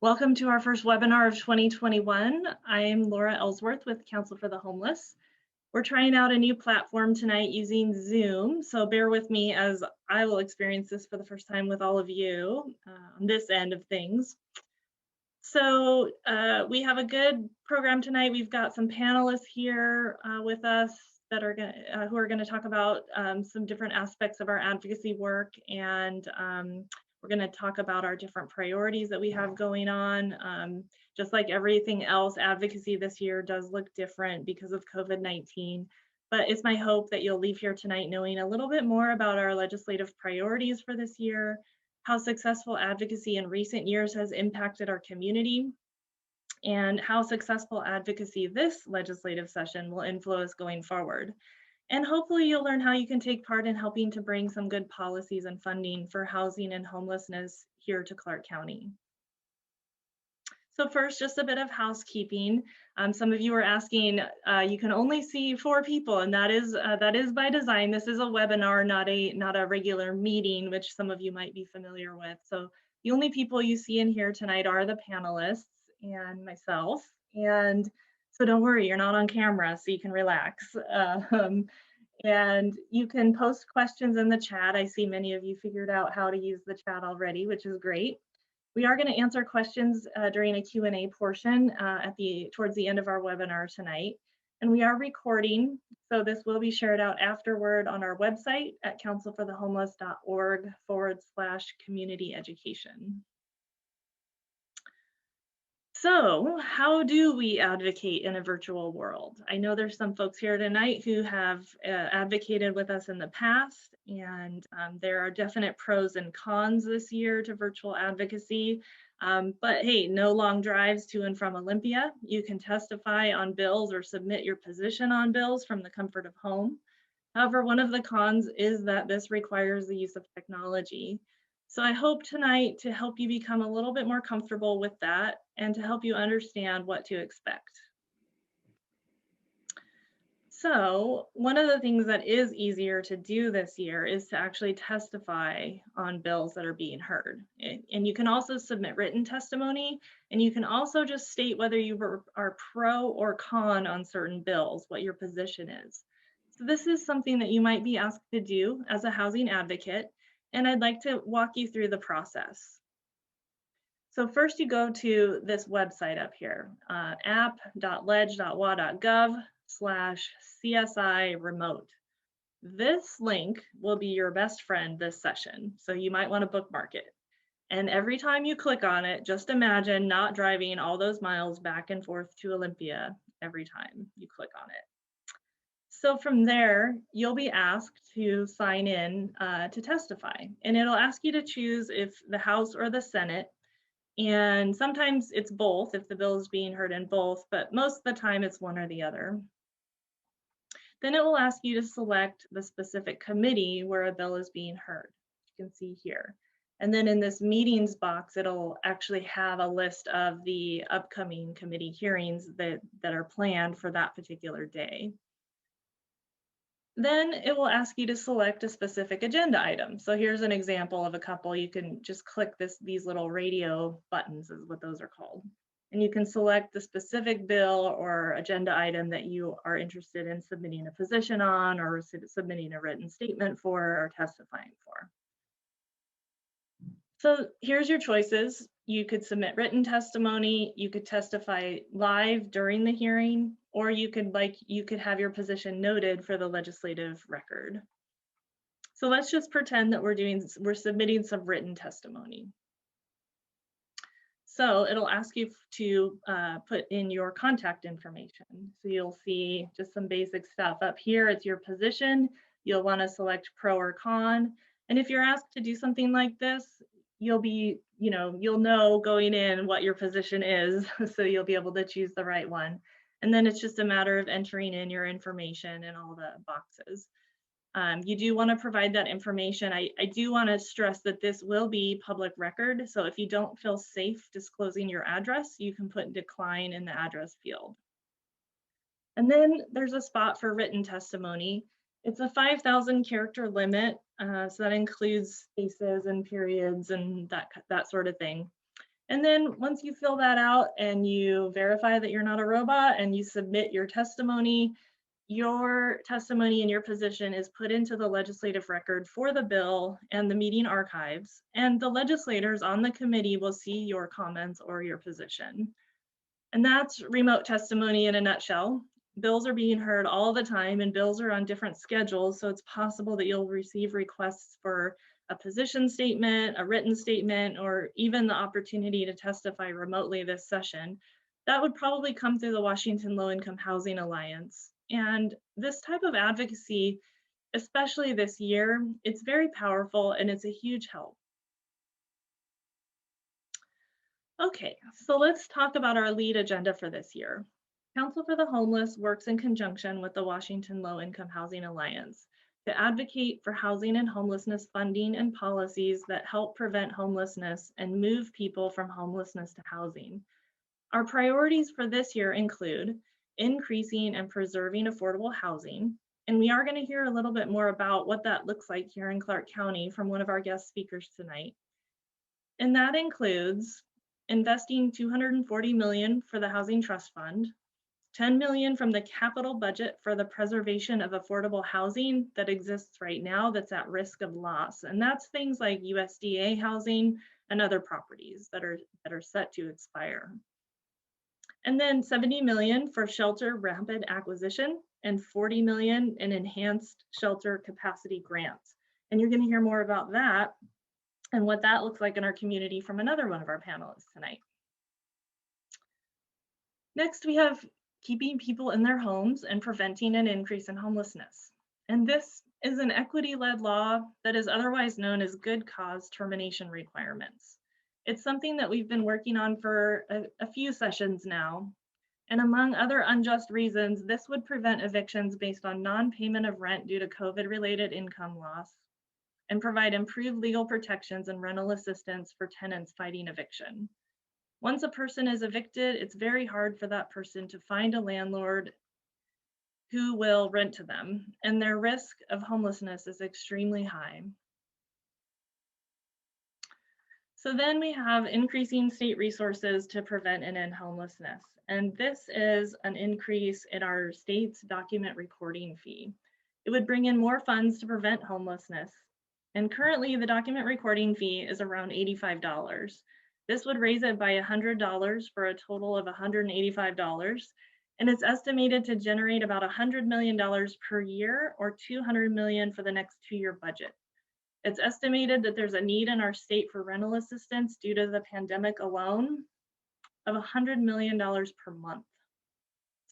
Welcome to our first webinar of 2021. I'm Laura Ellsworth with Council for the Homeless. We're trying out a new platform tonight using Zoom, so bear with me as I will experience this for the first time with all of you on this end of things. So we have a good program tonight. We've got some panelists here with us that are who are going to talk about some different aspects of our advocacy work, and we're going to talk about our different priorities that we have going on. Just like everything else, advocacy this year does look different because of COVID-19. But it's my hope that you'll leave here tonight knowing a little bit more about our legislative priorities for this year, how successful advocacy in recent years has impacted our community, and how successful advocacy this legislative session will influence going forward. And hopefully you'll learn how you can take part in helping to bring some good policies and funding for housing and homelessness here to Clark County. So first, just a bit of housekeeping. Some of you are asking, you can only see 4 people, and that is by design. This is a webinar, not a regular meeting, which some of you might be familiar with. So the only people you see in here tonight are the panelists and myself. And so don't worry, you're not on camera, so you can relax. And you can post questions in the chat. I see many of you figured out how to use the chat already, which is great. We are going to answer questions during a Q&A portion towards the end of our webinar tonight. And we are recording, so this will be shared out afterward on our website at councilforthehomeless.org/community education. So how do we advocate in a virtual world? I know there's some folks here tonight who have advocated with us in the past, and there are definite pros and cons this year to virtual advocacy. But hey, no long drives to and from Olympia. You can testify on bills or submit your position on bills from the comfort of home. However, one of the cons is that this requires the use of technology. So I hope tonight to help you become a little bit more comfortable with that and to help you understand what to expect. So one of the things that is easier to do this year is to actually testify on bills that are being heard. And you can also submit written testimony, and you can also just state whether you are pro or con on certain bills, what your position is. So this is something that you might be asked to do as a housing advocate, and I'd like to walk you through the process. So first you go to this website up here, app.ledge.wa.gov/CSI remote. This link will be your best friend this session, so you might want to bookmark it. And every time you click on it, just imagine not driving all those miles back and forth to Olympia every time you click on it. So from there, you'll be asked to sign in to testify, and it'll ask you to choose if the House or the Senate, and sometimes it's both if the bill is being heard in both, but most of the time it's one or the other. Then it will ask you to select the specific committee where a bill is being heard. You can see here. And then in this meetings box, it'll actually have a list of the upcoming committee hearings that are planned for that particular day. Then it will ask you to select a specific agenda item. So here's an example of a couple. You can just click these little radio buttons is what those are called. And you can select the specific bill or agenda item that you are interested in submitting a position on or submitting a written statement for or testifying for. So here's your choices. You could submit written testimony, you could testify live during the hearing, or you could have your position noted for the legislative record. So let's just pretend that we're submitting some written testimony. So it'll ask you to put in your contact information. So you'll see just some basic stuff up here. It's your position. You'll want to select pro or con. And if you're asked to do something like this, you'll know going in what your position is, so you'll be able to choose the right one. And then it's just a matter of entering in your information in all the boxes. You do want to provide that information. I do want to stress that this will be public record. So if you don't feel safe disclosing your address, you can put decline in the address field. And then there's a spot for written testimony. It's a 5,000 character limit, so that includes spaces and periods and that sort of thing. And then once you fill that out and you verify that you're not a robot and you submit your testimony and your position is put into the legislative record for the bill and the meeting archives, and the legislators on the committee will see your comments or your position. And that's remote testimony in a nutshell. Bills are being heard all the time and bills are on different schedules, so it's possible that you'll receive requests for a position statement, a written statement, or even the opportunity to testify remotely this session. That would probably come through the Washington Low Income Housing Alliance. And this type of advocacy, especially this year, it's very powerful and it's a huge help. Okay, so let's talk about our lead agenda for this year. Council for the Homeless works in conjunction with the Washington Low Income Housing Alliance to advocate for housing and homelessness funding and policies that help prevent homelessness and move people from homelessness to housing. Our priorities for this year include increasing and preserving affordable housing, and we are going to hear a little bit more about what that looks like here in Clark County from one of our guest speakers tonight. And that includes investing $240 million for the Housing Trust Fund, $10 million from the capital budget for the preservation of affordable housing that exists right now that's at risk of loss. And that's things like USDA housing and other properties that are set to expire. And then $70 million for shelter rapid acquisition and $40 million in enhanced shelter capacity grants. And you're going to hear more about that and what that looks like in our community from another one of our panelists tonight. Next, we have keeping people in their homes and preventing an increase in homelessness. And this is an equity-led law that is otherwise known as good cause termination requirements. It's something that we've been working on for a few sessions now. And among other unjust reasons, this would prevent evictions based on non-payment of rent due to COVID-related income loss and provide improved legal protections and rental assistance for tenants fighting eviction. Once a person is evicted, it's very hard for that person to find a landlord who will rent to them, and their risk of homelessness is extremely high. So then we have increasing state resources to prevent and end homelessness. And this is an increase in our state's document recording fee. It would bring in more funds to prevent homelessness. And currently the document recording fee is around $85. This would raise it by $100 for a total of $185. And it's estimated to generate about $100 million per year or $200 million for the next 2-year budget. It's estimated that there's a need in our state for rental assistance due to the pandemic alone of $100 million per month.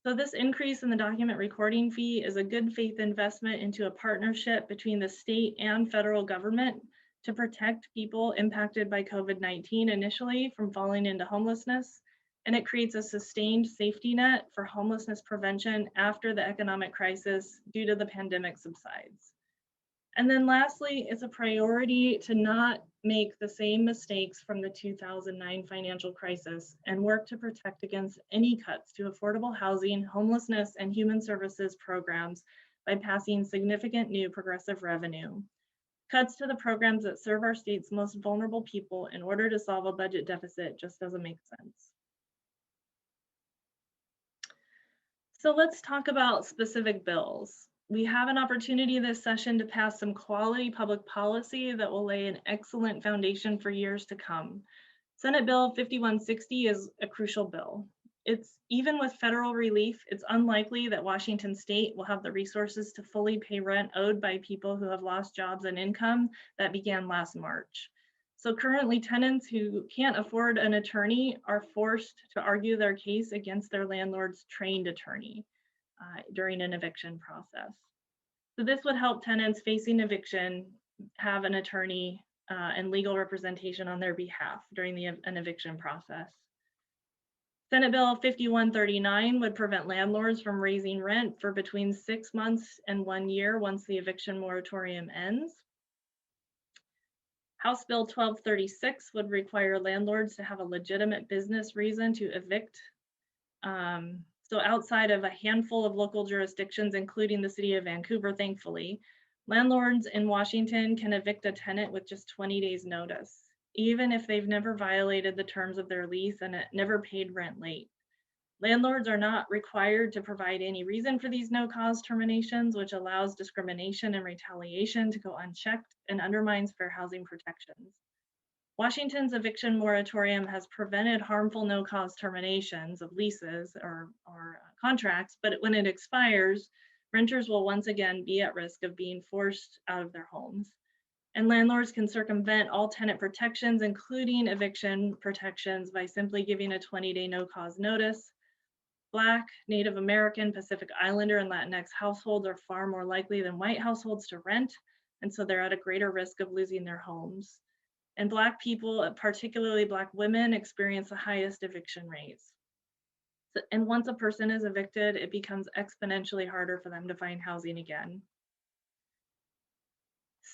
So this increase in the document recording fee is a good faith investment into a partnership between the state and federal government to protect people impacted by COVID-19 initially from falling into homelessness. And it creates a sustained safety net for homelessness prevention after the economic crisis due to the pandemic subsides. And then lastly, it's a priority to not make the same mistakes from the 2009 financial crisis and work to protect against any cuts to affordable housing, homelessness, and human services programs by passing significant new progressive revenue. Cuts to the programs that serve our state's most vulnerable people in order to solve a budget deficit just doesn't make sense. So let's talk about specific bills. We have an opportunity this session to pass some quality public policy that will lay an excellent foundation for years to come. Senate Bill 5160 is a crucial bill. Even with federal relief, it's unlikely that Washington State will have the resources to fully pay rent owed by people who have lost jobs and income that began last March. So currently, tenants who can't afford an attorney are forced to argue their case against their landlord's trained attorney during an eviction process. So this would help tenants facing eviction have an attorney and legal representation on their behalf during an eviction process. Senate Bill 5139 would prevent landlords from raising rent for between 6 months and 1 year once the eviction moratorium ends. House Bill 1236 would require landlords to have a legitimate business reason to evict. So outside of a handful of local jurisdictions, including the city of Vancouver, thankfully, landlords in Washington can evict a tenant with just 20 days notice. even if they've never violated the terms of their lease and never paid rent late. Landlords are not required to provide any reason for these no-cause terminations, which allows discrimination and retaliation to go unchecked and undermines fair housing protections. Washington's eviction moratorium has prevented harmful no-cause terminations of leases or contracts, but when it expires, renters will once again be at risk of being forced out of their homes. And landlords can circumvent all tenant protections, including eviction protections, by simply giving a 20-day no-cause notice. Black, Native American, Pacific Islander, and Latinx households are far more likely than white households to rent, and so they're at a greater risk of losing their homes. And Black people, particularly Black women, experience the highest eviction rates. And once a person is evicted, it becomes exponentially harder for them to find housing again.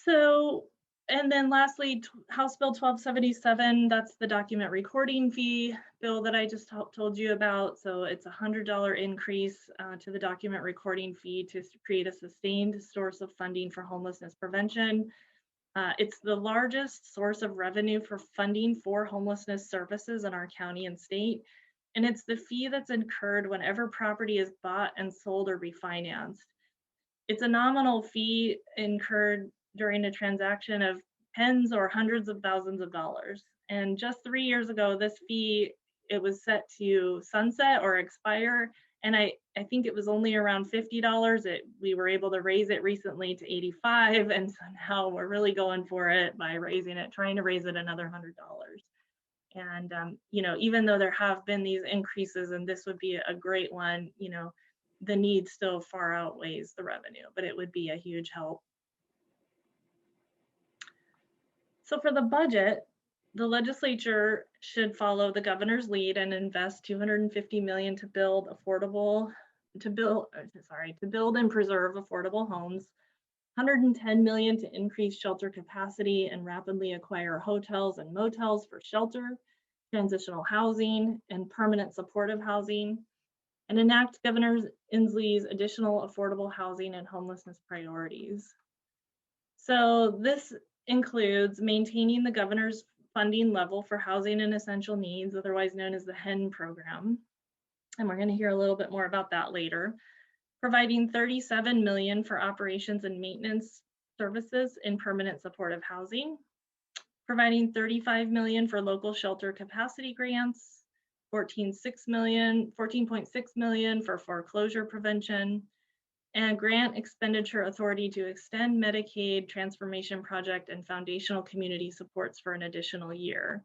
So, and then lastly, House Bill 1277, that's the document recording fee bill that I just told you about. So it's a $100 increase to the document recording fee to create a sustained source of funding for homelessness prevention. It's the largest source of revenue for funding for homelessness services in our county and state. And it's the fee that's incurred whenever property is bought and sold or refinanced. It's a nominal fee incurred during a transaction of tens or hundreds of thousands of dollars. And just 3 years ago, this fee, it was set to sunset or expire. And I think it was only around $50. We were able to raise it recently to 85. And so now we're really going for it by raising it, trying to raise it another $100. And, even though there have been these increases, and this would be a great one, the need still far outweighs the revenue, but it would be a huge help. So for the budget, the legislature should follow the governor's lead and invest $250 million to build and preserve affordable homes, $110 million to increase shelter capacity and rapidly acquire hotels and motels for shelter, transitional housing, and permanent supportive housing, and enact Governor Inslee's additional affordable housing and homelessness priorities. So this includes maintaining the governor's funding level for housing and essential needs, otherwise known as the HEN program. And we're going to hear a little bit more about that later. Providing $37 million for operations and maintenance services in permanent supportive housing. Providing $35 million for local shelter capacity grants. $14.6 million for foreclosure prevention, and grant expenditure authority to extend Medicaid transformation project and foundational community supports for an additional year.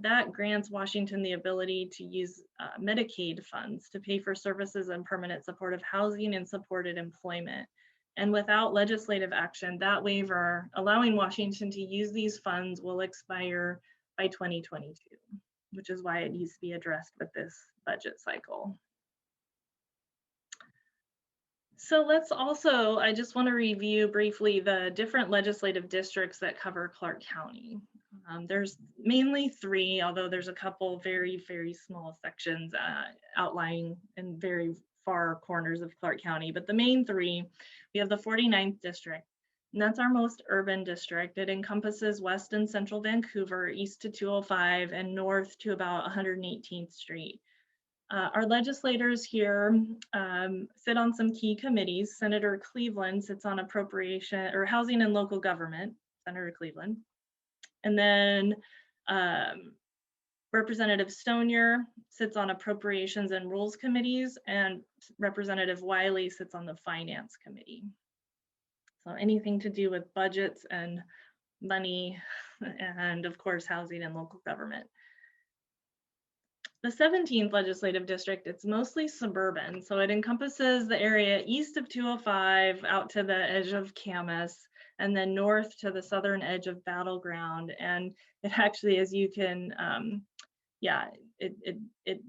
That grants Washington the ability to use Medicaid funds to pay for services and permanent supportive housing and supported employment. And without legislative action, that waiver allowing Washington to use these funds will expire by 2022. Which is why it needs to be addressed with this budget cycle. So I just want to review briefly the different legislative districts that cover Clark County. There's mainly 3, although there's a couple very, very small sections outlying in very far corners of Clark County, but the main 3, we have the 49th district. And that's our most urban district. It encompasses west and central Vancouver, east to 205, and north to about 118th Street. Our legislators here sit on some key committees. Senator Cleveland sits on appropriation or housing and local government, Senator Cleveland. And then Representative Stonier sits on appropriations and rules committees, and Representative Wiley sits on the finance committee. So anything to do with budgets and money, and of course, housing and local government. The 17th legislative district, it's mostly suburban. So it encompasses the area east of 205 out to the edge of Camas, and then north to the southern edge of Battleground. And it actually, as you can,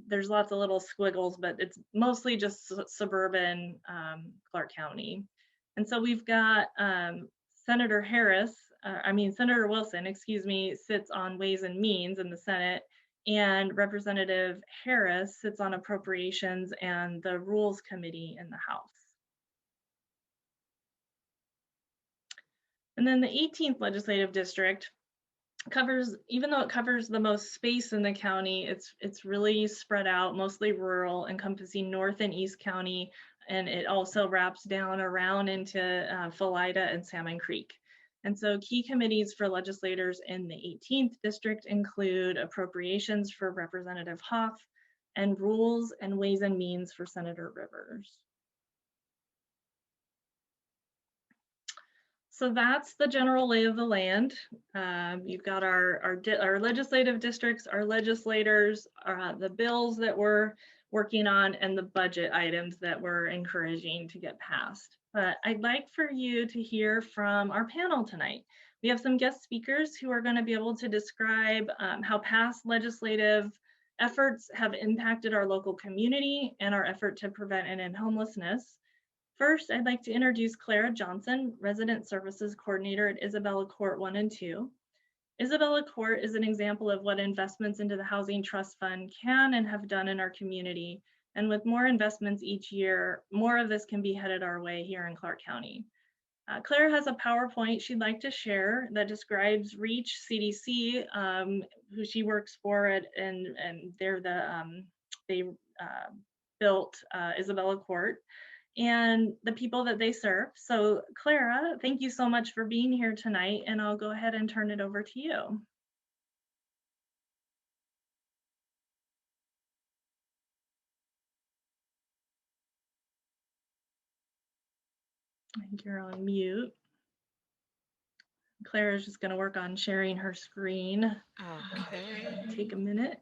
there's lots of little squiggles, but it's mostly just suburban Clark County. And so we've got Senator Wilson, sits on Ways and Means in the Senate, and Representative Harris sits on Appropriations and the Rules Committee in the House. And then the 18th legislative district, covers, even though it covers the most space in the county, it's really spread out, mostly rural, encompassing North and East County, and it also wraps down around into Philida and Salmon Creek. And so key committees for legislators in the 18th district include appropriations for Representative Hoff and rules and ways and means for Senator Rivers. So that's the general lay of the land. You've got our legislative districts, our legislators, the bills that we're working on, and the budget items that we're encouraging to get passed. But I'd like for you to hear from our panel tonight. We have some guest speakers who are going to be able to describe how past legislative efforts have impacted our local community and our effort to prevent and end homelessness. First, I'd like to introduce Clara Johnson, Resident Services Coordinator at Isabella Court 1 and 2. Isabella Court is an example of what investments into the Housing Trust Fund can and have done in our community. And with more investments each year, more of this can be headed our way here in Clark County. Clara has a PowerPoint she'd like to share that describes REACH CDC, who she works for, and they built Isabella Court and the people that they serve. So Clara, thank you so much for being here tonight, and I'll go ahead and turn it over to you. I think you're on mute. Clara's just going to work on sharing her screen. Okay. Take a minute.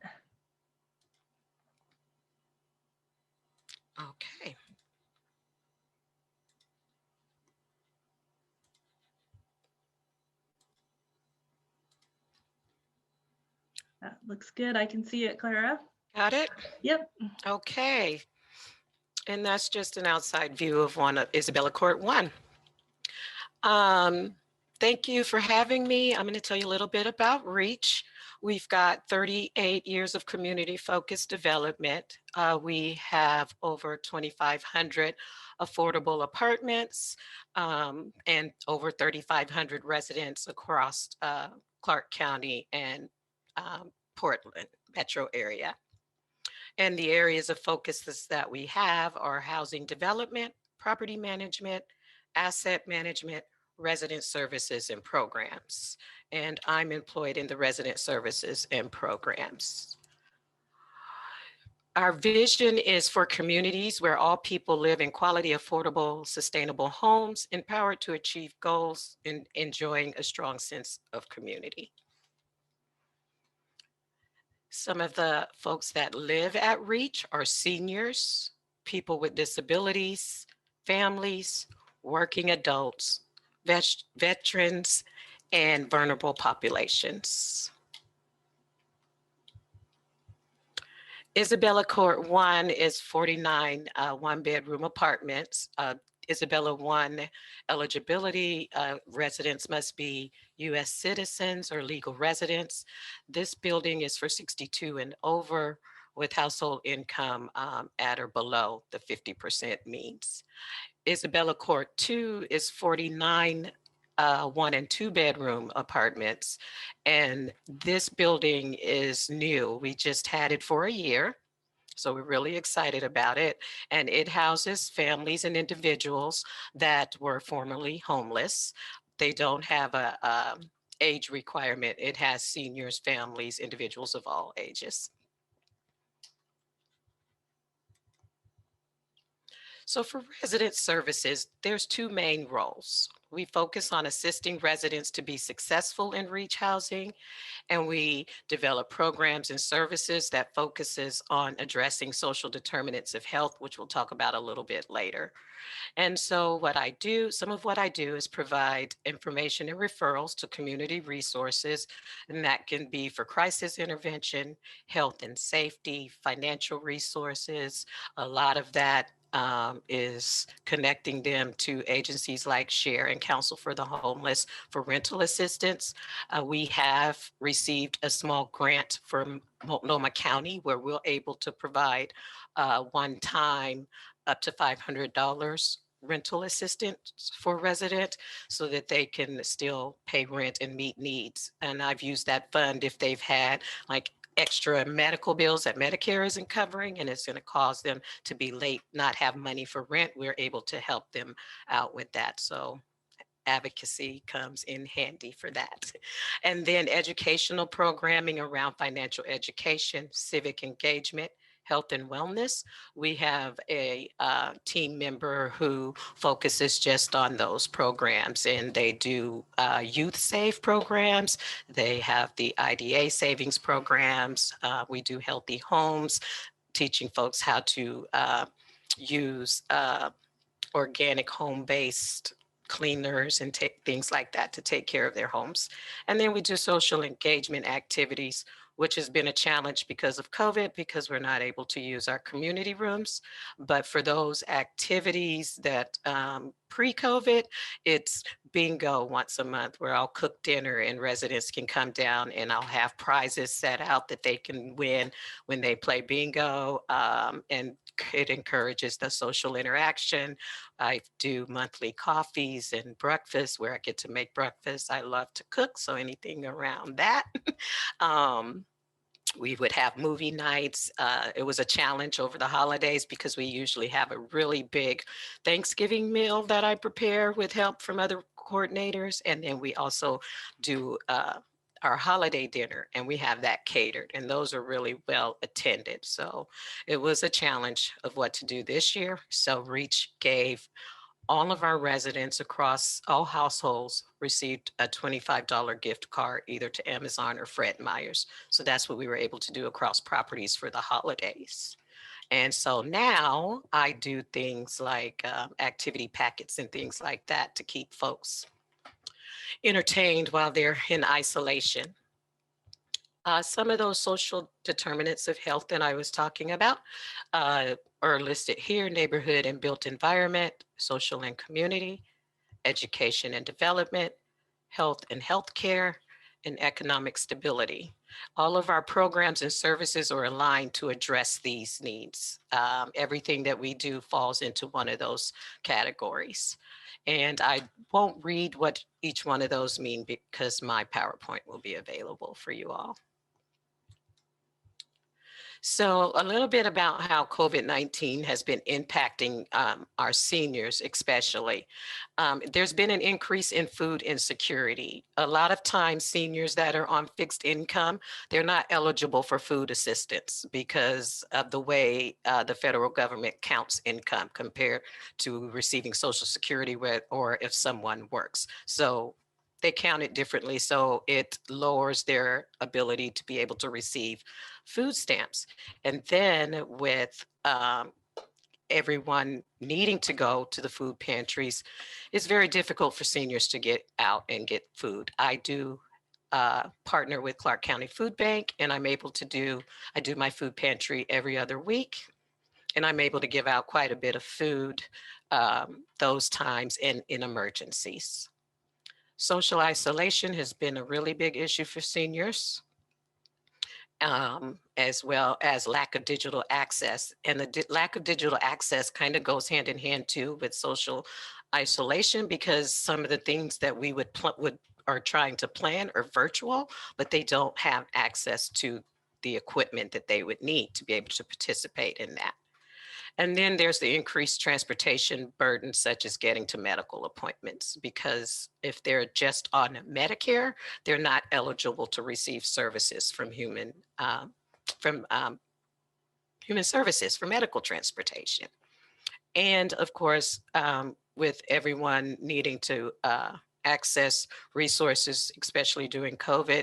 Okay. That looks good. I can see it, Clara. Got it? Yep. Okay. And that's just an outside view of one of Isabella Court 1. Thank you for having me. I'm going to tell you a little bit about REACH. We've got 38 years of community-focused development. We have over 2,500 affordable apartments and over 3,500 residents across Clark County and Portland metro area. And the areas of focuses that we have are housing development, property management, asset management, resident services and programs. And I'm employed in the resident services and programs. Our vision is for communities where all people live in quality, affordable, sustainable homes, empowered to achieve goals and enjoying a strong sense of community. Some of the folks that live at REACH are seniors, people with disabilities, families, working adults, veterans, and vulnerable populations. Isabella Court 1 is 49 one-bedroom apartments. Isabella 1 eligibility, residents must be U.S. citizens or legal residents. This building is for 62 and over with household income at or below the 50% means. Isabella Court 2 is 49 one and two bedroom apartments. And this building is new. We just had it for a year. So we're really excited about it. And it houses families and individuals that were formerly homeless. They don't have a age requirement. It has seniors, families, individuals of all ages. So for resident services, there's two main roles. We focus on assisting residents to be successful in REACH housing, and we develop programs and services that focuses on addressing social determinants of health, which we'll talk about a little bit later. And so some of what I do is provide information and referrals to community resources, and that can be for crisis intervention, health and safety, financial resources. A lot of that is connecting them to agencies like SHARE and Council for the Homeless for rental assistance. We have received a small grant from Multnomah County where we're able to provide one-time up to $500 rental assistance for residents so that they can still pay rent and meet needs. And I've used that fund if they've had like extra medical bills that Medicare isn't covering and it's going to cause them to be late, not have money for rent. We're able to help them out with that. So advocacy comes in handy for that. And then educational programming around financial education, civic engagement, health and wellness. We have a team member who focuses just on those programs, and they do youth save programs. They have the IDA savings programs. We do healthy homes, teaching folks how to use organic home-based cleaners and things like that to take care of their homes. And then we do social engagement activities, which has been a challenge because of COVID, because we're not able to use our community rooms. But for those activities that pre-COVID, it's bingo once a month where I'll cook dinner and residents can come down and I'll have prizes set out that they can win when they play bingo. And it encourages the social interaction. I do monthly coffees and breakfast where I get to make breakfast. I love to cook, so anything around that. We would have movie nights. It was a challenge over the holidays because we usually have a really big Thanksgiving meal that I prepare with help from other coordinators. And then we also do our holiday dinner and we have that catered, and those are really well attended. So it was a challenge of what to do this year. So Reach gave all of our residents across all households received a $25 gift card either to Amazon or Fred Meyers. So that's what we were able to do across properties for the holidays. And so now I do things like activity packets and things like that to keep folks entertained while they're in isolation. Some of those social determinants of health that I was talking about are listed here: neighborhood and built environment, social and community, education and development, health and healthcare, and economic stability. All of our programs and services are aligned to address these needs. Everything that we do falls into one of those categories. And I won't read what each one of those mean because my PowerPoint will be available for you all. So a little bit about how COVID-19 has been impacting our seniors, especially. There's been an increase in food insecurity. A lot of times seniors that are on fixed income, they're not eligible for food assistance because of the way the federal government counts income compared to receiving Social Security or if someone works. So they count it differently, so it lowers their ability to be able to receive food stamps. And then with everyone needing to go to the food pantries, it's very difficult for seniors to get out and get food. I do partner with Clark County Food Bank, and I do my food pantry every other week, and I'm able to give out quite a bit of food those times in emergencies. Social isolation has been a really big issue for seniors, as well as lack of digital access. And the lack of digital access kind of goes hand in hand too with social isolation, because some of the things that we are trying to plan are virtual, but they don't have access to the equipment that they would need to be able to participate in that. And then there's the increased transportation burden, such as getting to medical appointments, because if they're just on Medicare, they're not eligible to receive services from Human Services for medical transportation. And of course, with everyone needing to access resources, especially during COVID,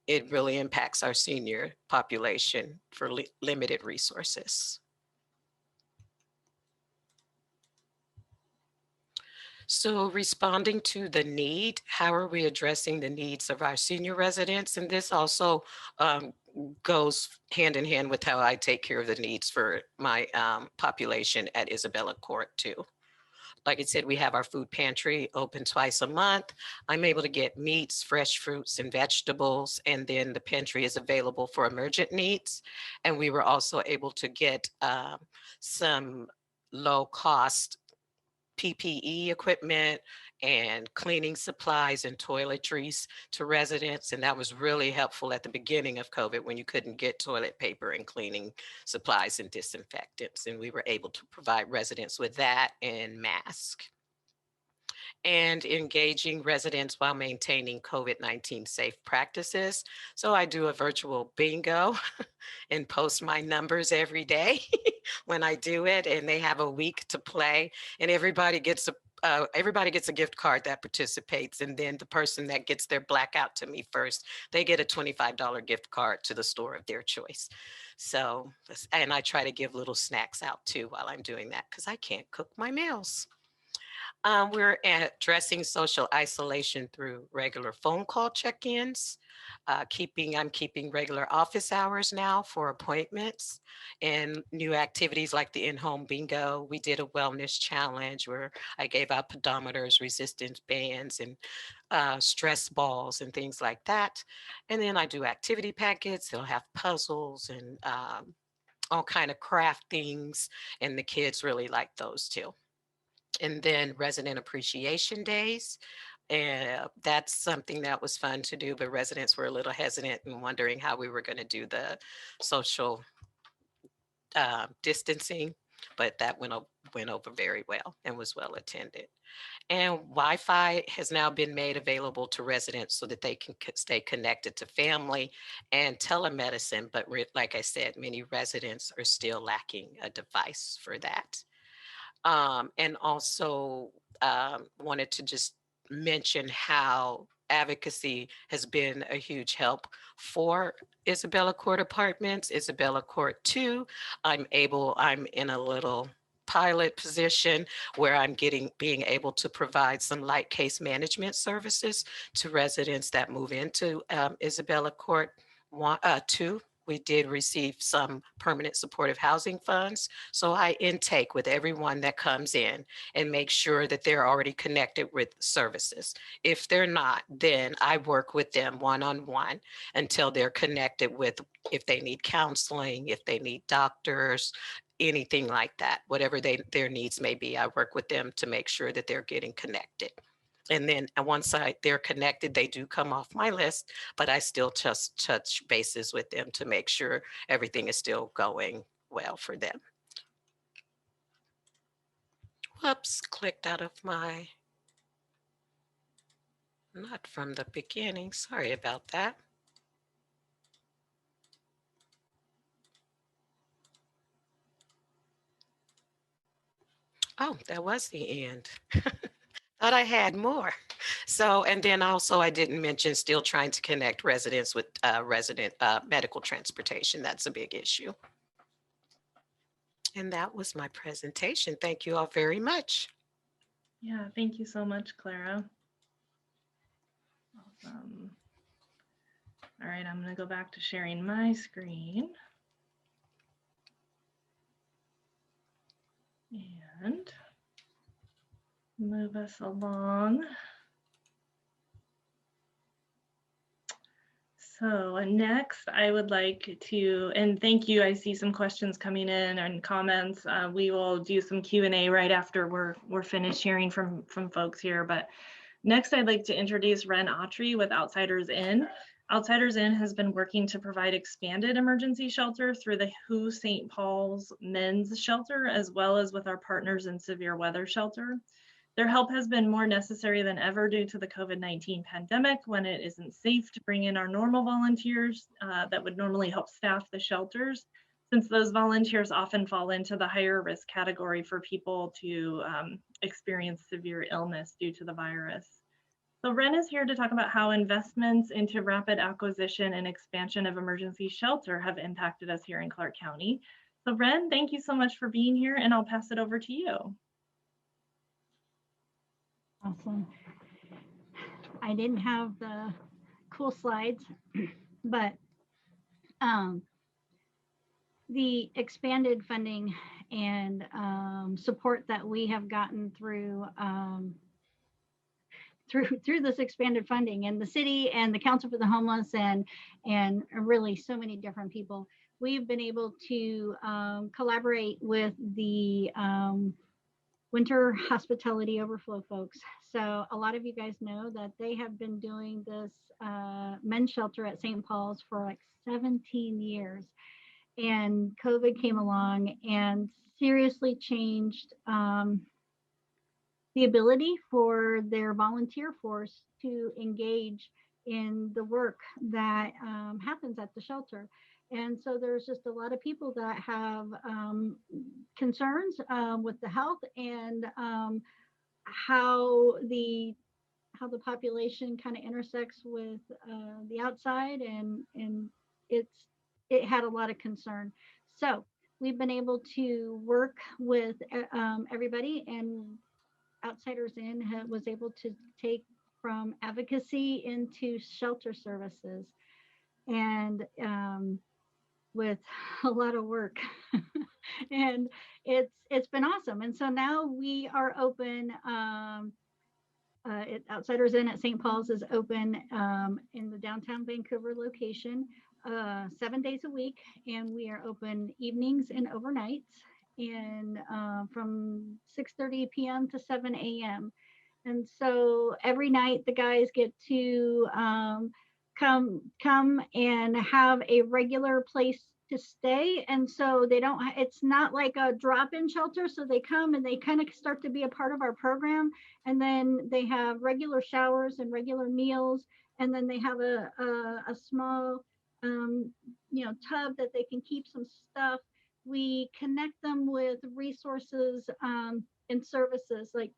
it really impacts our senior population for limited resources. So responding to the need, how are we addressing the needs of our senior residents? And this also goes hand in hand with how I take care of the needs for my population at Isabella Court too. Like I said, we have our food pantry open twice a month. I'm able to get meats, fresh fruits and vegetables, and then the pantry is available for emergent needs. And we were also able to get some low cost PPE equipment and cleaning supplies and toiletries to residents. And that was really helpful at the beginning of COVID when you couldn't get toilet paper and cleaning supplies and disinfectants. And we were able to provide residents with that and masks. And engaging residents while maintaining COVID-19 safe practices. So I do a virtual bingo and post my numbers every day when I do it, and they have a week to play, and everybody gets a gift card that participates, and then the person that gets their blackout to me first, they get a $25 gift card to the store of their choice. So, and I try to give little snacks out too while I'm doing that because I can't cook my meals. We're addressing social isolation through regular phone call check-ins. I'm keeping regular office hours now for appointments and new activities like the in-home bingo. We did a wellness challenge where I gave out pedometers, resistance bands, and stress balls and things like that. And then I do activity packets. They'll have puzzles and all kind of craft things, and the kids really like those too. And then resident appreciation days. And that's something that was fun to do, but residents were a little hesitant and wondering how we were going to do the social distancing, but that went over very well and was well attended. And Wi-Fi has now been made available to residents so that they can stay connected to family and telemedicine. But like I said, many residents are still lacking a device for that. And also wanted to just mention how advocacy has been a huge help for Isabella Court Apartments, Isabella Court 2. I'm in a little pilot position where I'm being able to provide some light case management services to residents that move into Isabella Court 2. We did receive some permanent supportive housing funds. So I intake with everyone that comes in and make sure that they're already connected with services. If they're not, then I work with them one-on-one until they're connected with, if they need counseling, if they need doctors, anything like that, whatever their needs may be, I work with them to make sure that they're getting connected. And then once they're connected, they do come off my list, but I still just touch bases with them to make sure everything is still going well for them. Whoops, clicked out of my, not from the beginning. Sorry about that. Oh, that was the end. Thought I had more. So, and then also I didn't mention still trying to connect residents with resident medical transportation. That's a big issue. And that was my presentation. Thank you all very much. Yeah, thank you so much, Clara. Awesome. All right, I'm going to go back to sharing my screen. And move us along. So next, I would like to, and thank you, I see some questions coming in and comments. We will do some Q&A right after we're finished hearing from folks here. But next, I'd like to introduce Ren Autry with Outsiders Inn. Outsiders Inn has been working to provide expanded emergency shelter through the WHO St. Paul's Men's Shelter, as well as with our partners in Severe Weather Shelter. Their help has been more necessary than ever due to the COVID-19 pandemic, when it isn't safe to bring in our normal volunteers that would normally help staff the shelters, since those volunteers often fall into the higher risk category for people to experience severe illness due to the virus. So Ren is here to talk about how investments into rapid acquisition and expansion of emergency shelter have impacted us here in Clark County. So Ren, thank you so much for being here, and I'll pass it over to you. Awesome. I didn't have the cool slides, but the expanded funding and support that we have gotten through this expanded funding, and the city and the Council for the Homeless and really so many different people, we've been able to collaborate with the Winter Hospitality Overflow folks. So a lot of you guys know that they have been doing this men's shelter at St. Paul's for like 17 years. And COVID came along and seriously changed the ability for their volunteer force to engage in the work that happens at the shelter. And so there's just a lot of people that have concerns with the health and how the population kind of intersects with the outside, and it had a lot of concern. So we've been able to work with everybody, and Outsiders In was able to take from advocacy into shelter services, and with a lot of work. And it's been awesome. And so now we are open. Outsiders In at St. Paul's is open in the downtown Vancouver location 7 days a week, and we are open evenings and overnights, and from 6:30 p.m. to 7 a.m. And so every night the guys get to come and have a regular place to stay. And so they don't, it's not like a drop-in shelter. So they come and they kind of start to be a part of our program. And then they have regular showers and regular meals. And then they have a small, tub that they can keep some stuff. We connect them with resources and services like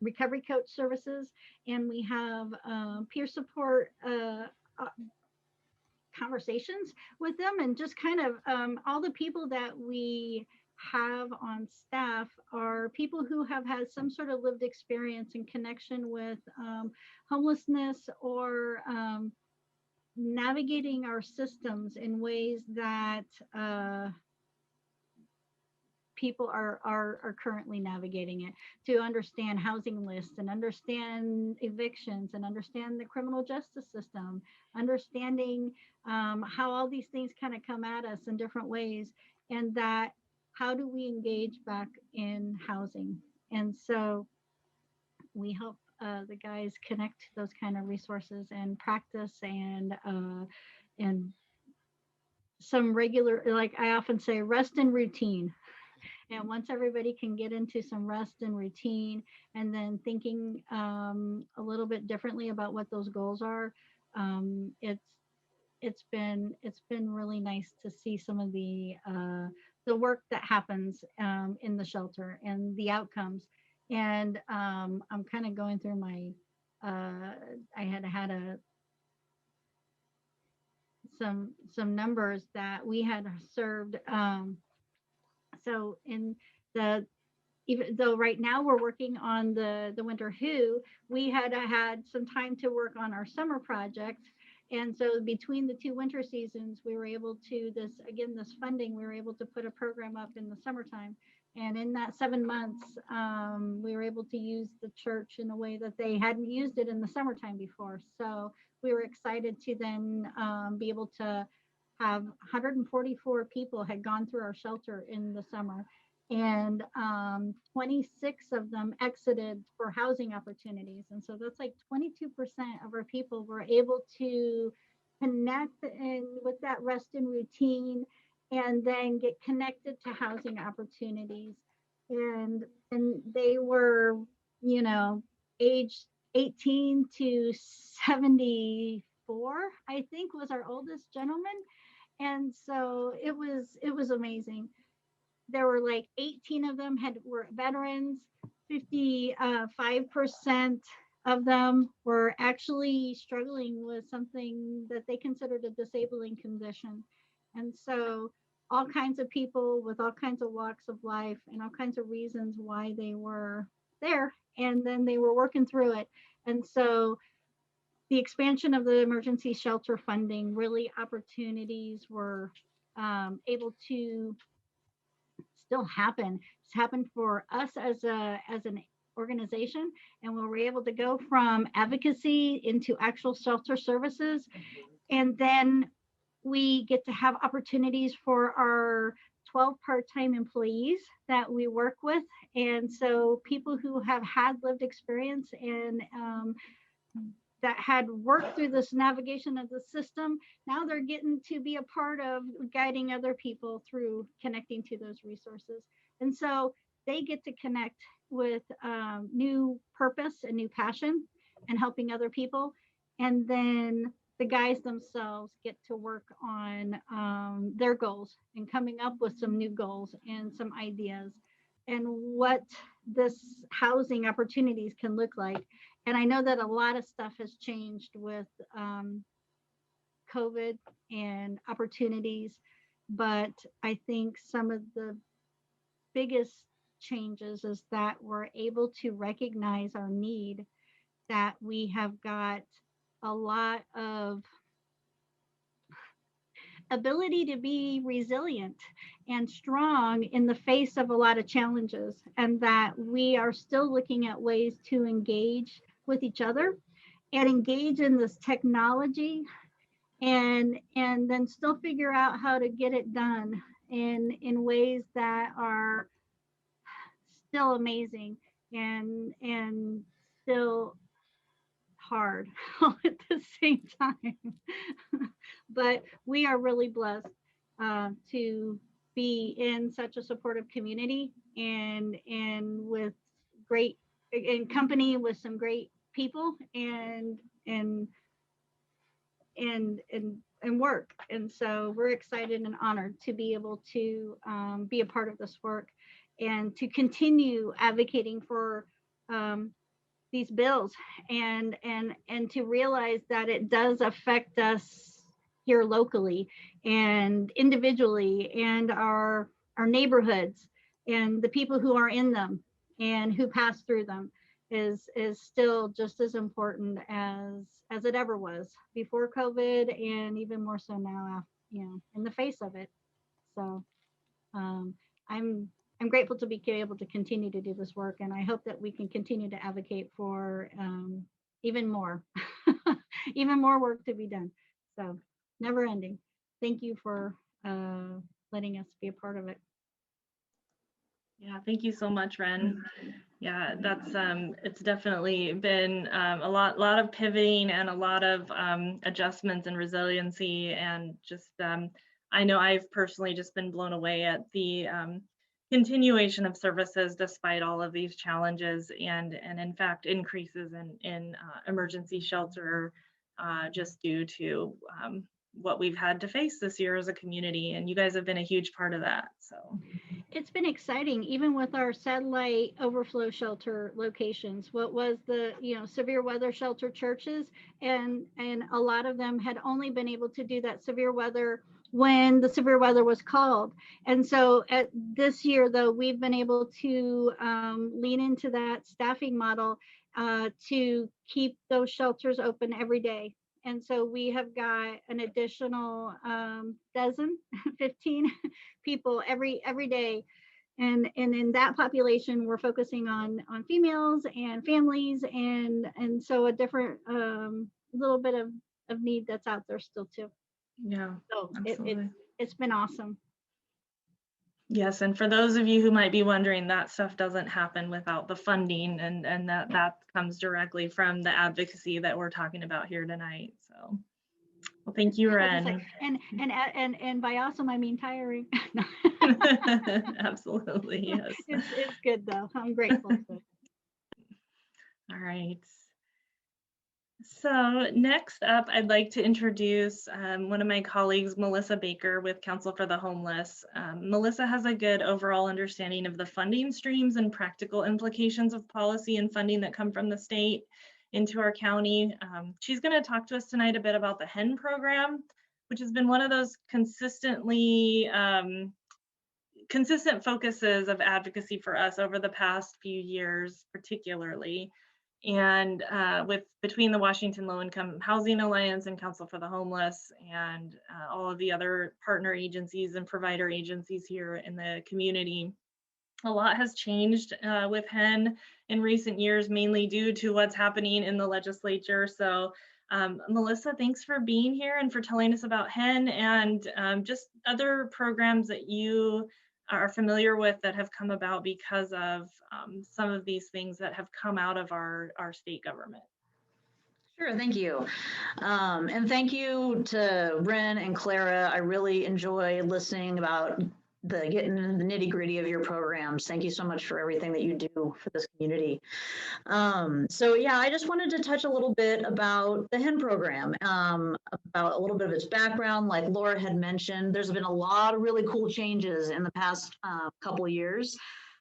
recovery coach services, and we have peer support conversations with them, and just kind of all the people that we have on staff are people who have had some sort of lived experience in connection with homelessness or navigating our systems in ways that people are currently navigating it, to understand housing lists and understand evictions and understand the criminal justice system, understanding how all these things kind of come at us in different ways, and that how do we engage back in housing. And so we help the guys connect those kind of resources and practice and some regular, like I often say, rest and routine. And once everybody can get into some rest and routine, and then thinking a little bit differently about what those goals are, it's been really nice to see some of the work that happens in the shelter and the outcomes. And I'm kind of going through my I had some numbers that we had served. So in even though right now we're working on the Winter Who, we had some time to work on our summer project. And so between the two winter seasons, we were able to, this funding, we were able to put a program up in the summertime. And in that 7 months, we were able to use the church in a way that they hadn't used it in the summertime before. So we were excited to then be able to have 144 people had gone through our shelter in the summer, and 26 of them exited for housing opportunities. And so that's like 22% of our people were able to connect with that rest and routine, and then get connected to housing opportunities. And they were, aged 18 to 74, I think, was our oldest gentleman. And so it was amazing. There were like 18 of them were veterans. 55% of them were actually struggling with something that they considered a disabling condition. And so all kinds of people with all kinds of walks of life and all kinds of reasons why they were there, and then they were working through it. And so the expansion of the emergency shelter funding, really opportunities were able to still happen. It's happened for us as an organization, and we were able to go from advocacy into actual shelter services. And then we get to have opportunities for our 12 part-time employees that we work with. And so people who have had lived experience and that had worked through this navigation of the system, now they're getting to be a part of guiding other people through connecting to those resources. And so they get to connect with new purpose and new passion and helping other people. And then the guys themselves get to work on their goals and coming up with some new goals and some ideas and what this housing opportunities can look like. And I know that a lot of stuff has changed with COVID and opportunities, but I think some of the biggest changes is that we're able to recognize our need, that we have got a lot of ability to be resilient and strong in the face of a lot of challenges, and that we are still looking at ways to engage with each other and engage in this technology and then still figure out how to get it done in ways that are still amazing and still hard all at the same time. But we are really blessed to be in such a supportive community and with great in company with some great people and work. And so we're excited and honored to be able to be a part of this work and to continue advocating for these bills and to realize that it does affect us here locally and individually and our neighborhoods and the people who are in them and who pass through them is still just as important as it ever was before COVID, and even more so now, in the face of it. So I'm grateful to be able to continue to do this work, and I hope that we can continue to advocate for even more, even more work to be done. So never ending. Thank you for letting us be a part of it. Yeah, thank you so much, Ren. Yeah, that's it's definitely been a lot of pivoting and a lot of adjustments and resiliency, and just I know I've personally just been blown away at the continuation of services despite all of these challenges, and in fact increases in emergency shelter just due to what we've had to face this year as a community, and you guys have been a huge part of that. So it's been exciting, even with our satellite overflow shelter locations. What was the severe weather shelter churches, and a lot of them had only been able to do that severe weather when the severe weather was called. And so at this year, though, we've been able to lean into that staffing model to keep those shelters open every day. And so we have got an additional 15 people every day. And in that population, we're focusing on females and families, and so a different little bit of need that's out there still too. yeah, So absolutely. it's been awesome. Yes, and for those of you who might be wondering, that stuff doesn't happen without the funding, and that comes directly from the advocacy that we're talking about here tonight. So, well, thank you, Ren. And by awesome, I mean tiring. Absolutely, yes. It's good though. I'm grateful. All right. So next up, I'd like to introduce one of my colleagues, Melissa Baker with Council for the Homeless. Melissa has a good overall understanding of the funding streams and practical implications of policy and funding that come from the state into our county. She's going to talk to us tonight a bit about the HEN program, which has been one of those consistent focuses of advocacy for us over the past few years, particularly. And between the Washington Low Income Housing Alliance and Council for the Homeless and all of the other partner agencies and provider agencies here in the community, a lot has changed with HEN in recent years, mainly due to what's happening in the legislature. So Melissa, thanks for being here and for telling us about HEN and just other programs that you are familiar with that have come about because of some of these things that have come out of our state government. Sure, thank you. And thank you to Ren and Clara. I really enjoy listening about getting into the nitty gritty of your programs. Thank you so much for everything that you do for this community. So yeah, I just wanted to touch a little bit about the HEN program, about a little bit of its background. Like Laura had mentioned, there's been a lot of really cool changes in the past couple of years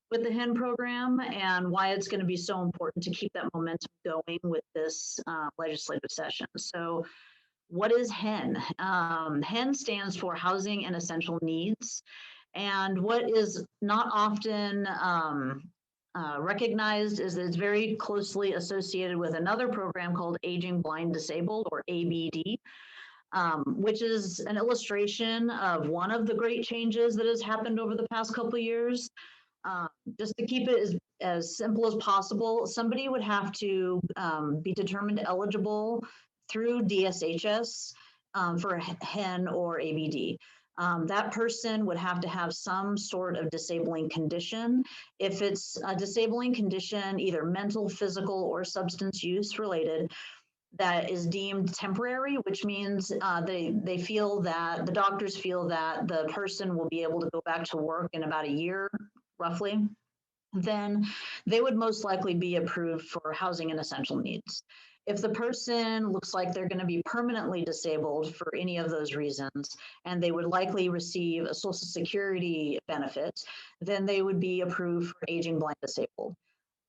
with the HEN program and why it's going to be so important to keep that momentum going with this legislative session. So what is HEN? HEN stands for Housing and Essential Needs. And what is not often recognized is that it's very closely associated with another program called Aging Blind Disabled, or ABD, which is an illustration of one of the great changes that has happened over the past couple of years. Just to keep it as simple as possible, somebody would have to be determined eligible through DSHS for HEN or ABD. That person would have to have some sort of disabling condition. If it's a disabling condition, either mental, physical, or substance use related, that is deemed temporary, which means they feel that, the doctors feel that the person will be able to go back to work in about a year, roughly, then they would most likely be approved for housing and essential needs. If the person looks like they're going to be permanently disabled for any of those reasons, and they would likely receive a Social Security benefit, then they would be approved for aging blind disabled.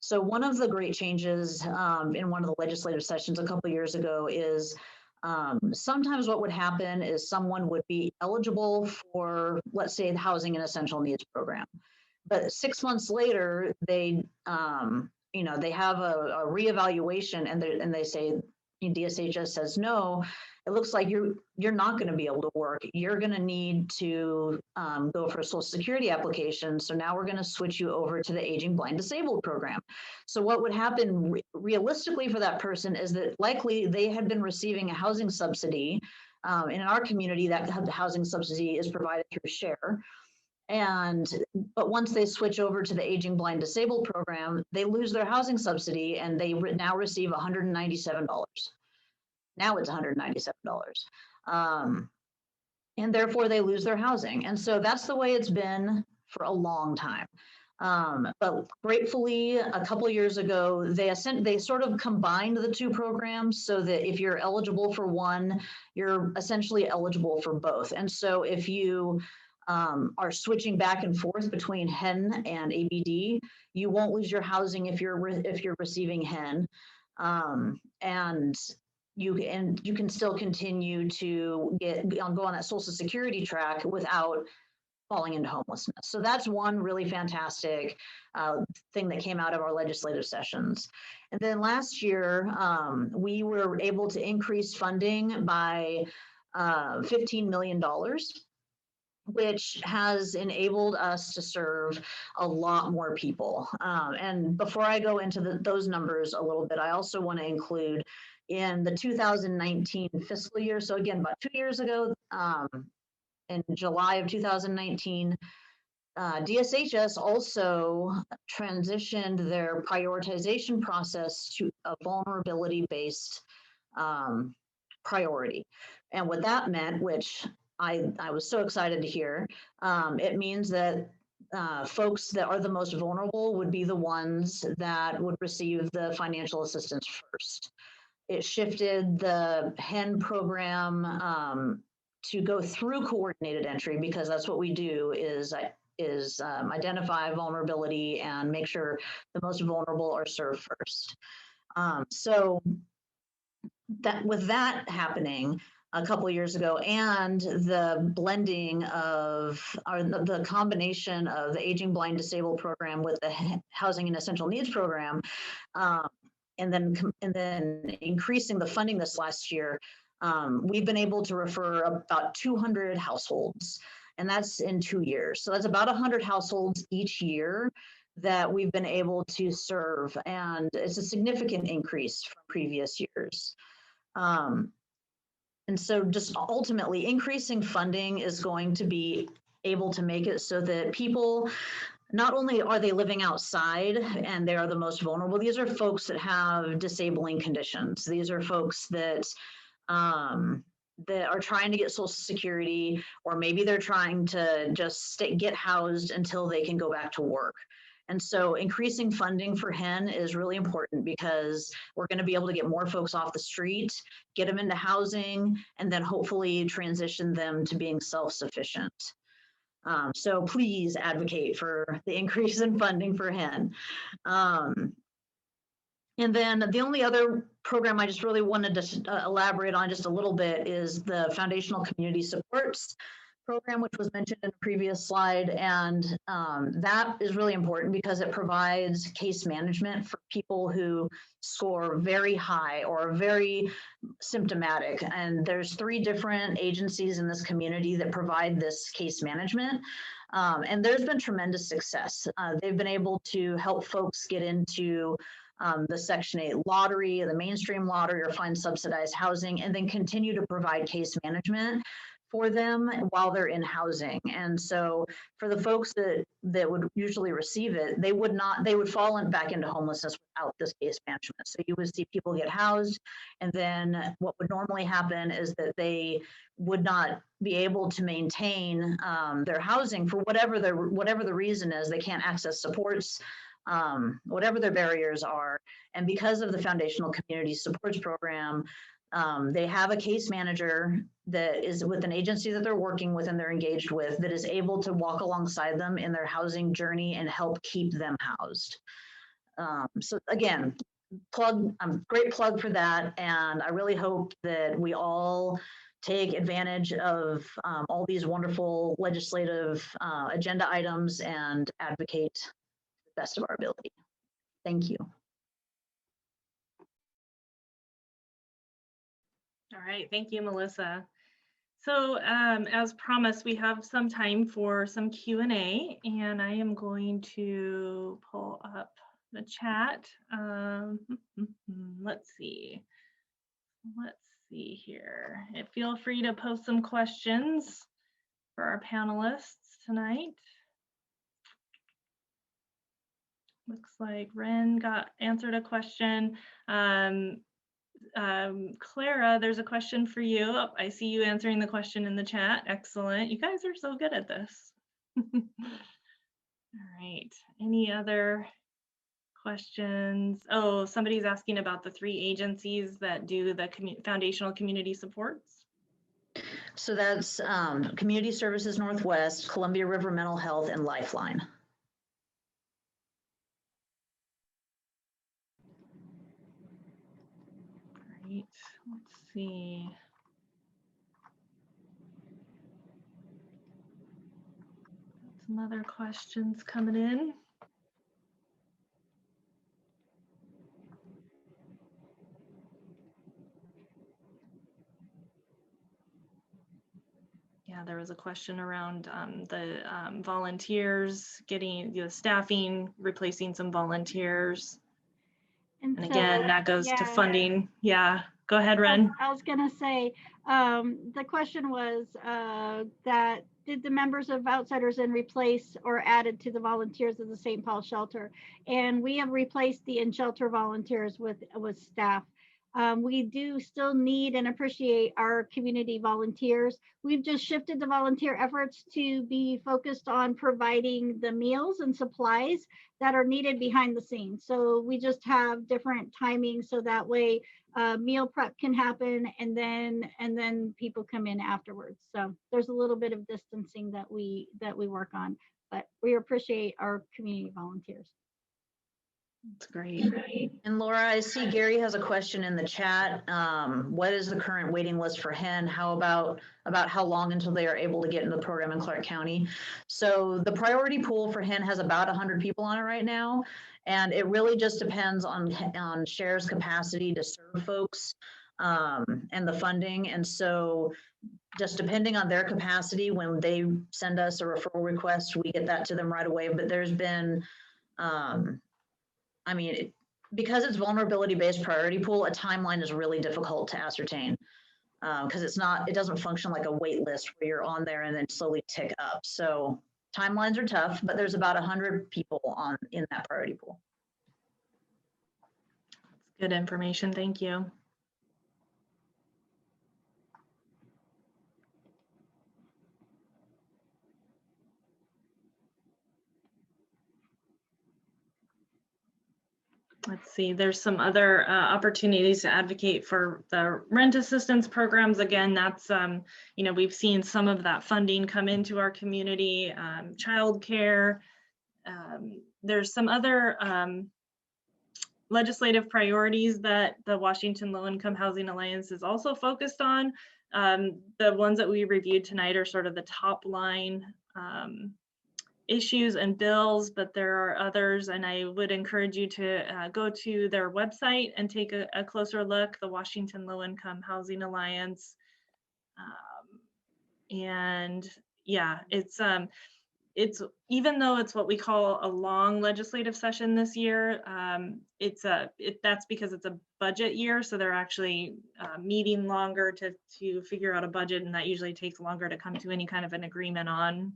So one of the great changes in one of the legislative sessions a couple of years ago is sometimes what would happen is someone would be eligible for, let's say, the Housing and Essential Needs program. But 6 months later, they they have a reevaluation and they say, DSHS says, no, it looks like you're not going to be able to work. You're going to need to go for a Social Security application. So now we're going to switch you over to the Aging Blind Disabled program. So what would happen realistically for that person is that likely they had been receiving a housing subsidy. In our community, that housing subsidy is provided through SHARE. But once they switch over to the Aging Blind Disabled program, they lose their housing subsidy and they now receive $197. Now it's $197. And therefore they lose their housing. And so that's the way it's been for a long time. But gratefully, a couple of years ago, they sort of combined the two programs so that if you're eligible for one, you're essentially eligible for both. And so if you are switching back and forth between HEN and ABD, you won't lose your housing if you're receiving HEN, and you can still continue to go on that Social Security track without falling into homelessness. So that's one really fantastic thing that came out of our legislative sessions. And then last year, we were able to increase funding by $15 million. Which has enabled us to serve a lot more people. And before I go into those numbers a little bit, I also want to include in the 2019 fiscal year, so again, about 2 years ago, in July of 2019, DSHS also transitioned their prioritization process to a vulnerability-based priority. And what that meant, which I was so excited to hear. It means that folks that are the most vulnerable would be the ones that would receive the financial assistance first. It shifted the HEN program to go through coordinated entry, because that's what we do is identify vulnerability and make sure the most vulnerable are served first. So that with that happening, a couple of years ago, and the blending of, or the combination of the Aging Blind Disabled program with the Housing and Essential Needs program, and then increasing the funding this last year, we've been able to refer about 200 households, and that's in 2 years. So that's about 100 households each year that we've been able to serve, and it's a significant increase from previous years. And so just ultimately increasing funding is going to be able to make it so that people, not only are they living outside and they are the most vulnerable, these are folks that have disabling conditions. These are folks that that are trying to get Social Security, or maybe they're trying to just get housed until they can go back to work. And so increasing funding for HEN is really important because we're going to be able to get more folks off the street, get them into housing, and then hopefully transition them to being self-sufficient. So please advocate for the increase in funding for HEN. And then the only other program I just really wanted to elaborate on just a little bit is the Foundational Community Supports program, which was mentioned in a previous slide. And that is really important because it provides case management for people who score very high or very symptomatic. And there's 3 different agencies in this community that provide this case management. And there's been tremendous success. They've been able to help folks get into the Section 8 lottery, the mainstream lottery, or find subsidized housing, and then continue to provide case management for them while they're in housing. And so for the folks that would usually receive it, they would fall back into homelessness without this case management. So you would see people get housed, and then what would normally happen is that they would not be able to maintain their housing for whatever the reason is. They can't access supports, whatever their barriers are. And because of the Foundational Community Supports Program, they have a case manager that is with an agency that they're working with and they're engaged with that is able to walk alongside them in their housing journey and help keep them housed. So again, great plug for that. And I really hope that we all take advantage of all these wonderful legislative agenda items and advocate to the best of our ability. Thank you. All right, thank you, Melissa. So as promised, we have some time for some Q&A, and I am going to pull up the chat. Let's see here. Feel free to post some questions for our panelists tonight. Looks like Ren answered a question. Clara, there's a question for you. Oh, I see you answering the question in the chat. Excellent. You guys are so good at this. All right. Any other questions? Oh, somebody's asking about the 3 agencies that do the foundational community supports. So that's Community Services Northwest, Columbia River Mental Health, and Lifeline. Right, let's see. Some other questions coming in. Yeah, there was a question around the volunteers, getting the staffing, replacing some volunteers. And again, that goes to funding. Yeah, go ahead, Ren. I was gonna say, the question was that did the members of Outsiders In replace or added to the volunteers of the St. Paul shelter? And we have replaced the in-shelter volunteers with staff. We do still need and appreciate our community volunteers. We've just shifted the volunteer efforts to be focused on providing the meals and supplies that are needed behind the scenes. So we just have different timings so that way meal prep can happen and then people come in afterwards. So there's a little bit of distancing that we work on, but we appreciate our community volunteers. That's great. And Laura, I see Gary has a question in the chat. What is the current waiting list for HEN? How about how long until they are able to get into the program in Clark County? So the priority pool for HEN has about 100 people on it right now. And it really just depends on SHARE's capacity to serve folks and the funding. And so just depending on their capacity, when they send us a referral request, we get that to them right away. But there's been, because it's vulnerability-based priority pool, a timeline is really difficult to ascertain. Because it doesn't function like a wait list where you're on there and then slowly tick up. So timelines are tough, but there's about 100 people in that priority pool. Good information, thank you. Let's see, there's some other opportunities to advocate for the rent assistance programs. Again, that's, you know, we've seen some of that funding come into our community, childcare. There's some other legislative priorities that the Washington Low Income Housing Alliance is also focused on. The ones that we reviewed tonight are sort of the top line issues and bills, but there are others, and I would encourage you to go to their website and take a closer look, the Washington Low Income Housing Alliance. And yeah, it's even though it's what we call a long legislative session this year, that's because it's a budget year, so they're actually meeting longer to figure out a budget, and that usually takes longer to come to any kind of an agreement on.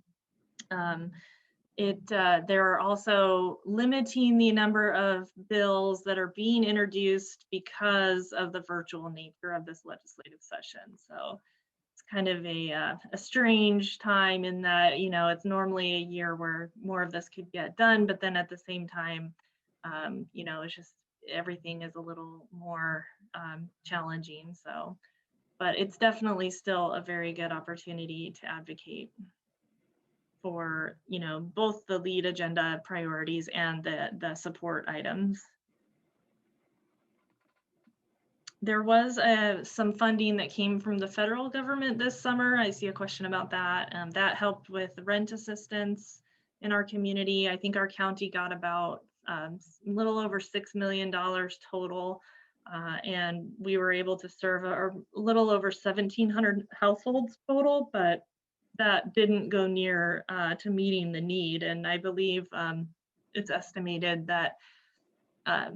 They're also limiting the number of bills that are being introduced because of the virtual nature of this legislative session. So it's kind of a strange time in that, you know, it's normally a year where more of this could get done, but then at the same time, you know, it's just everything is a little more challenging. So, but it's definitely still a very good opportunity to advocate for, you know, both the lead agenda priorities and the support items. There was some funding that came from the federal government this summer. I see a question about that. That helped with rent assistance in our community. I think our county got about a little over $6 million total. And we were able to serve a little over 1,700 households total, but that didn't go near to meeting the need. And I believe it's estimated that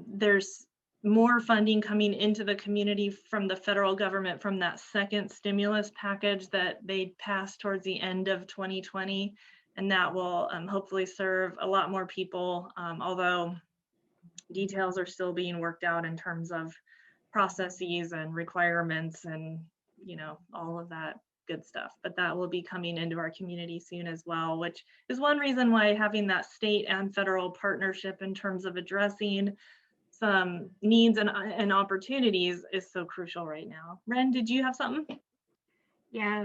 there's more funding coming into the community from the federal government from that second stimulus package that they passed towards the end of 2020. And that will hopefully serve a lot more people, although details are still being worked out in terms of processes and requirements and, you know, all of that good stuff. But that will be coming into our community soon as well, which is one reason why having that state and federal partnership in terms of addressing some needs and opportunities is so crucial right now. Ren, did you have something? Yeah,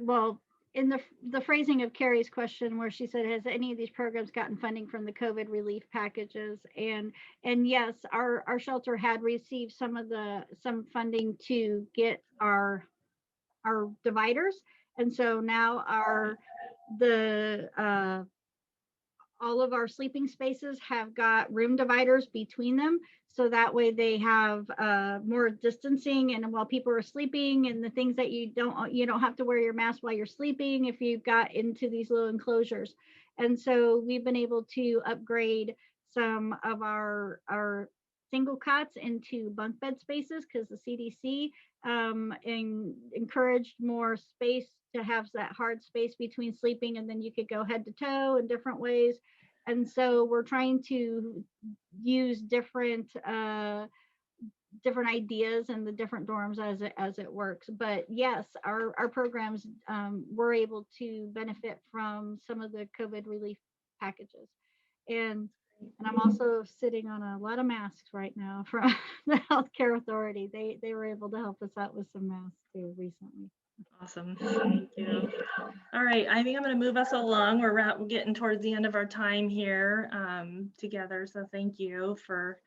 well, in the phrasing of Carrie's question where she said, has any of these programs gotten funding from the COVID relief packages? And yes, our shelter had received some funding to get our dividers. And so now all of our sleeping spaces have got room dividers between them. So that way they have more distancing, and while people are sleeping, and the things that you don't have to wear your mask while you're sleeping if you've got into these little enclosures. And so we've been able to upgrade some of our single cots into bunk bed spaces because the CDC encouraged more space to have that hard space between sleeping, and then you could go head to toe in different ways. And so we're trying to use different ideas in the different dorms as it works. But yes, our programs were able to benefit from some of the COVID relief packages. And I'm also sitting on a lot of masks right now from the Healthcare Authority. They were able to help us out with some masks too recently. Awesome, thank you. All right, I think I'm going to move us along. We're getting towards the end of our time here together, so thank you for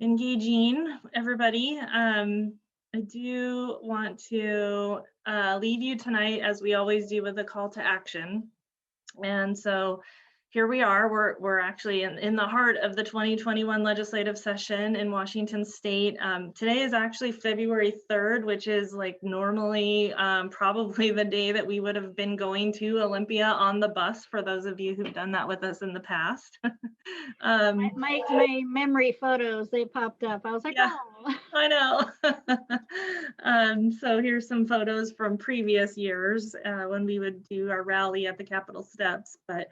engaging everybody. I do want to leave you tonight, as we always do, with a call to action. And so here we are. We're actually in the heart of the 2021 legislative session in Washington State. Today is actually February 3rd, which is like normally probably the day that we would have been going to Olympia on the bus, for those of you who've done that with us in the past. My memory photos, they popped up. I was like, Yeah. oh. I know. So here's some photos from previous years when we would do our rally at the Capitol steps. But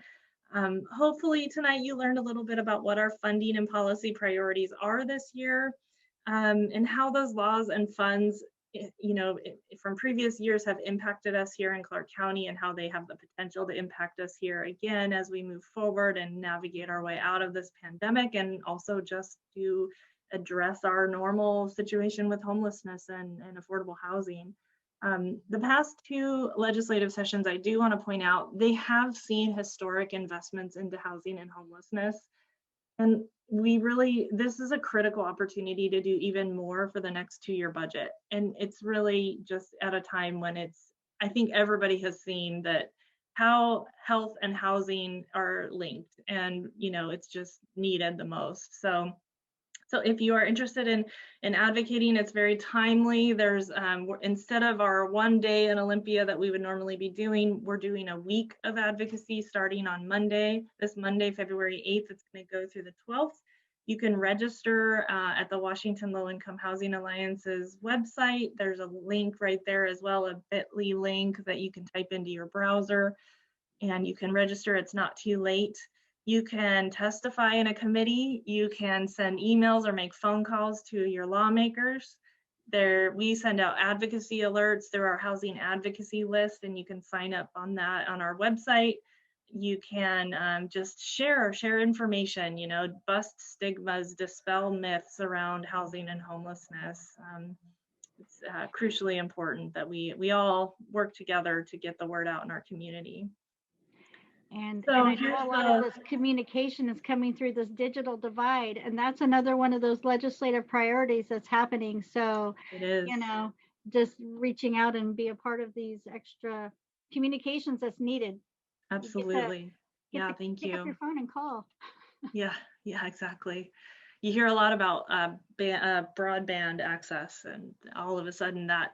hopefully tonight you learned a little bit about what our funding and policy priorities are this year, and how those laws and funds, from previous years have impacted us here in Clark County, and how they have the potential to impact us here again as we move forward and navigate our way out of this pandemic, and also just to address our normal situation with homelessness and affordable housing. The past two legislative sessions, I do want to point out, they have seen historic investments into housing and homelessness. And this is a critical opportunity to do even more for the next 2-year budget. And it's really just at a time when I think everybody has seen that how health and housing are linked, and, it's just needed the most. So if you are interested in advocating, it's very timely. There's instead of our one day in Olympia that we would normally be doing, we're doing a week of advocacy starting on Monday. This Monday, February 8th, it's going to go through the 12th. You can register at the Washington Low Income Housing Alliance's website. There's a link right there as well, a bit.ly link that you can type into your browser, and you can register. It's not too late. You can testify in a committee. You can send emails or make phone calls to your lawmakers. We send out advocacy alerts through our housing advocacy list, and you can sign up on that on our website. You can just share information, bust stigmas, dispel myths around housing and homelessness. It's crucially important that we all work together to get the word out in our community. And So I here's know a lot of this communication is coming through this digital divide, and that's another one of those legislative priorities that's happening. So, It is. Just reaching out and be a part of these extra communications that's needed. Absolutely. Yeah, thank you. Pick up your phone and call. Yeah, exactly. You hear a lot about broadband access, and all of a sudden that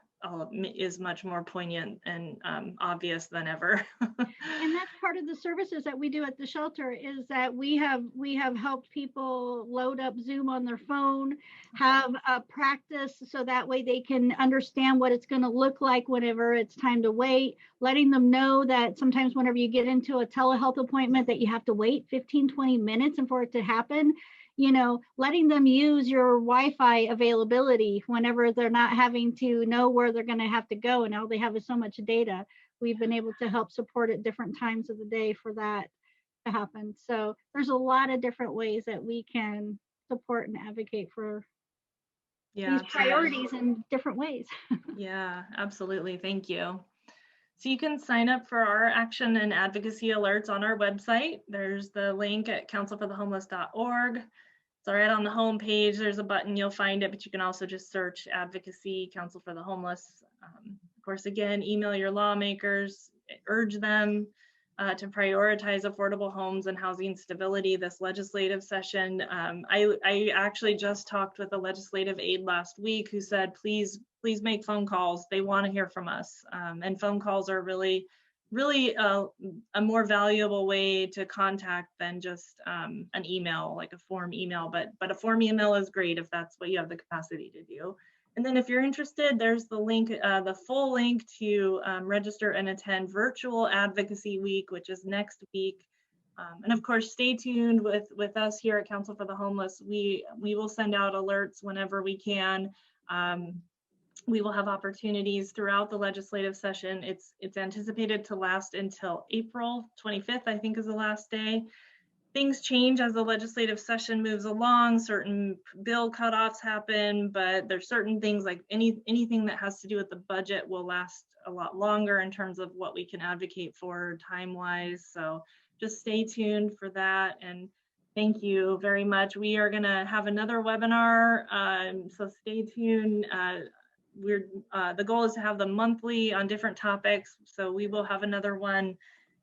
is much more poignant and obvious than ever. And that's part of the services that we do at the shelter, is that we have helped people load up Zoom on their phone, have a practice so that way they can understand what it's going to look like whenever it's time to wait, letting them know that sometimes whenever you get into a telehealth appointment that you have to wait 15-20 minutes and for it to happen. Letting them use your Wi-Fi availability whenever they're not having to know where they're going to have to go, and all they have is so much data. We've been able to help support at different times of the day for that to happen. So there's a lot of different ways that we can support and advocate for these priorities in different ways. Yeah, absolutely. Thank you. So you can sign up for our action and advocacy alerts on our website. There's the link at councilforthehomeless.org. It's right on the home page. There's a button, you'll find it, but you can also just search advocacy, Council for the Homeless. Of course, again, email your lawmakers, urge them to prioritize affordable homes and housing stability this legislative session. I actually just talked with a legislative aide last week who said, please make phone calls. They want to hear from us. And phone calls are really a more valuable way to contact than just an email, like a form email, but a form email is great if that's what you have the capacity to do. And then if you're interested, there's the link, the full link to register and attend Virtual Advocacy Week, which is next week. And of course, stay tuned with us here at Council for the Homeless. We will send out alerts whenever we can. We will have opportunities throughout the legislative session. It's anticipated to last until April 25th, I think is the last day. Things change as the legislative session moves along. Certain bill cutoffs happen, but there's certain things like anything that has to do with the budget will last a lot longer in terms of what we can advocate for time-wise. So just stay tuned for that. And thank you very much. We are gonna have another webinar, so stay tuned. The goal is to have them monthly on different topics. So we will have another one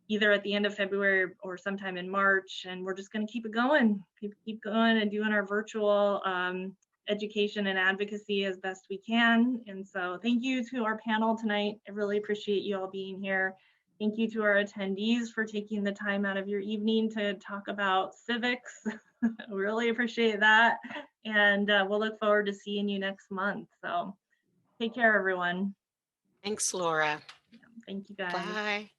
either at the end of February or sometime in March. And we're just going to keep it going, keep going and doing our virtual education and advocacy as best we can. And so thank you to our panel tonight. I really appreciate you all being here. Thank you to our attendees for taking the time out of your evening to talk about civics. Really appreciate that. And we'll look forward to seeing you next month. So take care, everyone. Thanks, Laura. Thank you, guys. Bye.